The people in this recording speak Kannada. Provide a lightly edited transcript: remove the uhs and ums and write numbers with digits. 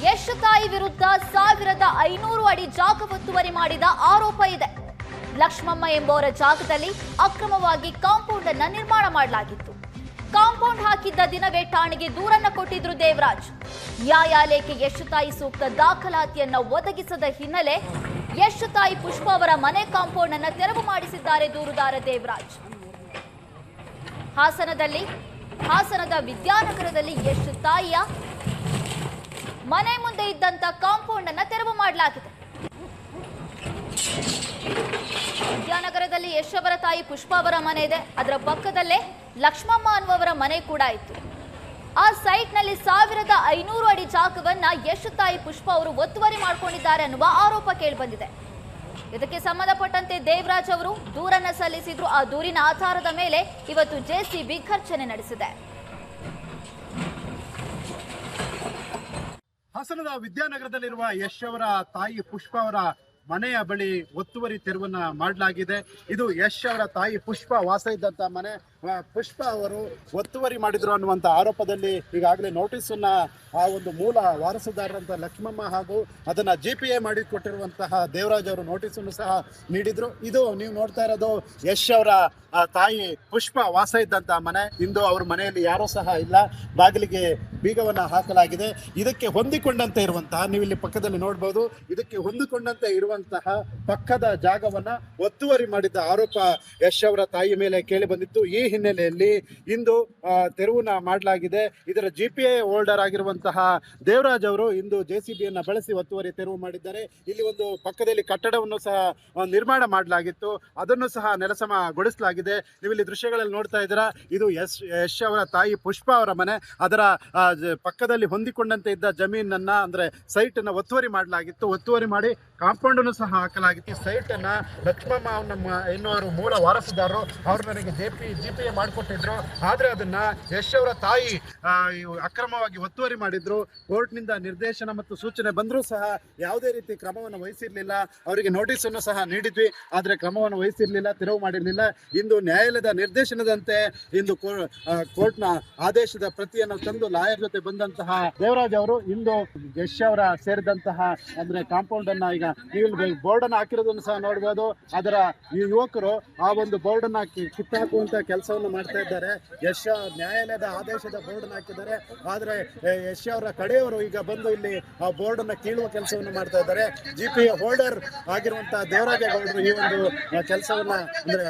ಯಶ್ ತಾಯಿ ವಿರುದ್ಧ 1500 ಅಡಿ ಜಾಗ ಒತ್ತುವರಿ ಮಾಡಿದ ಆರೋಪ ಇದೆ. ಲಕ್ಷ್ಮಮ್ಮ ಎಂಬುವರ ಜಾಗದಲ್ಲಿ ಅಕ್ರಮವಾಗಿ ಕಾಂಪೌಂಡ್ ಅನ್ನು ನಿರ್ಮಾಣ ಮಾಡಲಾಗಿತ್ತು. ಕಾಂಪೌಂಡ್ ಹಾಕಿದ್ದ ದಿನವೇ ಠಾಣೆಗೆ ದೂರನ್ನ ಕೊಟ್ಟಿದ್ರು ದೇವರಾಜ್. ನ್ಯಾಯಾಲಯಕ್ಕೆ ಯಶ್ ತಾಯಿ ಸೂಕ್ತ ದಾಖಲಾತಿಯನ್ನ ಒದಗಿಸದ ಹಿನ್ನೆಲೆ ಯಶ್ ತಾಯಿ ಪುಷ್ಪ ಅವರ ಮನೆ ಕಾಂಪೌಂಡ್ ಅನ್ನು ತೆರವು ಮಾಡಿಸಿದ್ದಾರೆ ದೂರುದಾರ ದೇವರಾಜ್. ಹಾಸನದ ವಿದ್ಯಾನಗರದಲ್ಲಿ ಯಶ್ ತಾಯಿಯ ಮನೆ ಮುಂದೆ ಇದ್ದಂತ ಕಾಂಪೌಂಡ್ ಅನ್ನು ತೆರವು ಮಾಡಲಾಗಿದೆ. ವಿದ್ಯಾನಗರದಲ್ಲಿ ಯಶ್ ಅವರ ತಾಯಿ ಪುಷ್ಪ ಅವರ ಮನೆ ಇದೆ. ಅದರ ಪಕ್ಕದಲ್ಲೇ ಲಕ್ಷ್ಮಮ್ಮ ಅನ್ನುವವರ ಮನೆ ಕೂಡ ಇತ್ತು. ಆ ಸೈಟ್ ನಲ್ಲಿ 1500 ಅಡಿ ಜಾಗವನ್ನ ಯಶ್ ತಾಯಿ ಪುಷ್ಪ ಅವರು ಒತ್ತುವರಿ ಮಾಡಿಕೊಂಡಿದ್ದಾರೆ ಅನ್ನುವ ಆರೋಪ ಕೇಳಿಬಂದಿದೆ. ಇದಕ್ಕೆ ಸಂಬಂಧಪಟ್ಟಂತೆ ದೇವರಾಜ್ ಅವರು ದೂರನ್ನ ಸಲ್ಲಿಸಿದ್ರು. ಆ ದೂರಿನ ಆಧಾರದ ಮೇಲೆ ಇವತ್ತು ಜೆಸಿಬಿ ಖರ್ಚನೆ ನಡೆಸಿದೆ. ಹಾಸನದ ವಿದ್ಯಾನಗರದಲ್ಲಿರುವ ಯಶ್ ಅವರ ತಾಯಿ ಪುಷ್ಪ ಅವರ ಮನೆಯ ಬಳಿ ಒತ್ತುವರಿ ತೆರವನ್ನ ಮಾಡಲಾಗಿದೆ. ಇದು ಯಶ್ ಅವರ ತಾಯಿ ಪುಷ್ಪ ವಾಸ ಇದ್ದಂತ ಮನೆ. ಪುಷ್ಪ ಅವರು ಒತ್ತುವರಿ ಮಾಡಿದ್ರು ಅನ್ನುವಂಥ ಆರೋಪದಲ್ಲಿ ಈಗಾಗಲೇ ನೋಟಿಸನ್ನ ಆ ಒಂದು ಮೂಲ ವಾರಸುದಾರರಂತ ಲಕ್ಷ್ಮಮ್ಮ ಹಾಗೂ ಅದನ್ನು GPA ಮಾಡಿ ಕೊಟ್ಟಿರುವಂತಹ ದೇವರಾಜ್ ಅವರು ನೋಟಿಸನ್ನು ಸಹ ನೀಡಿದ್ರು. ಇದು ನೀವು ನೋಡ್ತಾ ಇರೋದು ಯಶ್ ಅವರ ತಾಯಿ ಪುಷ್ಪ ವಾಸ ಇದ್ದಂಥ ಮನೆ. ಇಂದು ಅವ್ರ ಮನೆಯಲ್ಲಿ ಯಾರೂ ಸಹ ಇಲ್ಲ. ಬಾಗಿಲಿಗೆ ಬೀಗವನ್ನು ಹಾಕಲಾಗಿದೆ. ಇದಕ್ಕೆ ಹೊಂದಿಕೊಂಡಂತೆ ಇರುವಂತಹ, ನೀವು ಇಲ್ಲಿ ಪಕ್ಕದಲ್ಲಿ ನೋಡ್ಬೋದು, ಇದಕ್ಕೆ ಹೊಂದಿಕೊಂಡಂತೆ ಇರುವಂತಹ ಪಕ್ಕದ ಜಾಗವನ್ನು ಒತ್ತುವರಿ ಮಾಡಿದ್ದ ಆರೋಪ ಯಶ್ ಅವರ ತಾಯಿ ಮೇಲೆ ಕೇಳಿ ಬಂದಿತ್ತು. ಈ ಹಿನ್ನೆಲೆಯಲ್ಲಿ ಇಂದು ತೆರವನ್ನ ಮಾಡಲಾಗಿದೆ. ಇದರ GPA ಹೋಲ್ಡರ್ ಆಗಿರುವಂತಹ ದೇವರಾಜ್ ಅವರು ಇಂದು JCBಯನ್ನು ಬಳಸಿ ಒತ್ತುವರಿ ತೆರವು ಮಾಡಿದ್ದಾರೆ. ಇಲ್ಲಿ ಒಂದು ಪಕ್ಕದಲ್ಲಿ ಕಟ್ಟಡವನ್ನು ಸಹ ನಿರ್ಮಾಣ ಮಾಡಲಾಗಿತ್ತು, ಅದನ್ನು ಸಹ ನೆಲಸಮಗೊಳಿಸಲಾಗಿದೆ. ನೀವು ಇಲ್ಲಿ ದೃಶ್ಯಗಳಲ್ಲಿ ನೋಡ್ತಾ ಇದ್ದೀರಾ, ಇದು ಯಶ್ ಅವರ ತಾಯಿ ಪುಷ್ಪ ಅವರ ಮನೆ. ಅದರ ಪಕ್ಕದಲ್ಲಿ ಹೊಂದಿಕೊಂಡಂತೆ ಇದ್ದ ಜಮೀನನ್ನ ಅಂದ್ರೆ ಸೈಟ್ ಅನ್ನ ಒತ್ತುವರಿ ಮಾಡಲಾಗಿತ್ತು. ಒತ್ತುವರಿ ಮಾಡಿ ಕಾಂಪೌಂಡ್ ಅನ್ನು ಸಹ ಹಾಕಲಾಗಿತ್ತು. ಈ ಸೈಟ್ ಅನ್ನ ಲಕ್ಷ್ಮಮ್ಮ ಎನ್ನುವರು ಮೂಲ ವಾರಸುದಾರರು ಅವರು ನನಗೆ GPA ಮಾಡಿಕೊಟ್ಟಿದ್ರು. ಆದ್ರೆ ಅದನ್ನ ಯಶ್ ಅವರ ತಾಯಿ ಅಕ್ರಮವಾಗಿ ಒತ್ತುವರಿ ಮಾಡಿದ್ರು. ಕೋರ್ಟ್ನಿಂದ ನಿರ್ದೇಶನ ಮತ್ತು ಸೂಚನೆ ಬಂದರೂ ಸಹ ಯಾವುದೇ ರೀತಿ ಕ್ರಮವನ್ನು ವಹಿಸಿರ್ಲಿಲ್ಲ. ಅವರಿಗೆ ನೋಟಿಸ್ ಅನ್ನು ಸಹ ನೀಡಿದ್ವಿ, ಆದ್ರೆ ಕ್ರಮವನ್ನು ವಹಿಸಿರ್ಲಿಲ್ಲ, ತೆರವು ಮಾಡಿರಲಿಲ್ಲ. ಇಂದು ನ್ಯಾಯಾಲಯದ ನಿರ್ದೇಶನದಂತೆ ಇಂದು ಕೋರ್ಟ್ನ ಆದೇಶದ ಪ್ರತಿಯನ್ನು ತಂದು ಲಾಯರ್ ಜೊತೆ ಬಂದಂತಹ ದೇವರಾಜ್ ಅವರು ಇಂದು ಯಶ್ ಅವರ ಸೇರಿದಂತಹ ಅಂದ್ರೆ ಕಾಂಪೌಂಡ್ ಅನ್ನ, ಈಗ ನೀವು ಬೋರ್ಡ್ ಅನ್ನು ಹಾಕಿರೋದನ್ನು ಸಹ ನೋಡಬಹುದು. ಅದರ ಈ ಯುವಕರು ಆ ಒಂದು ಬೋರ್ಡ್ ಅನ್ನ ಕಿತ್ತಾಕುವಂತ ಕೆಲಸವನ್ನು ಮಾಡ್ತಾ ಇದ್ದಾರೆ. ಯಶ್ ನ್ಯಾಯಾಲಯದ ಆದೇಶದ ಬೋರ್ಡ್ ಅನ್ನು ಹಾಕಿದ್ದಾರೆ. ಆದ್ರೆ ಯಶ್ ಅವರ ಕಡೆಯವರು ಈಗ ಬಂದು ಇಲ್ಲಿ ಆ ಬೋರ್ಡ್ ಅನ್ನ ಕೀಳುವ ಕೆಲಸವನ್ನು ಮಾಡ್ತಾ ಇದ್ದಾರೆ. GPA ಹೋಲ್ಡರ್ ಆಗಿರುವಂತಹ ದೇವರಾಜ ಗೌಡರು ಈ ಒಂದು ಕೆಲಸವನ್ನ ಅಂದ್ರೆ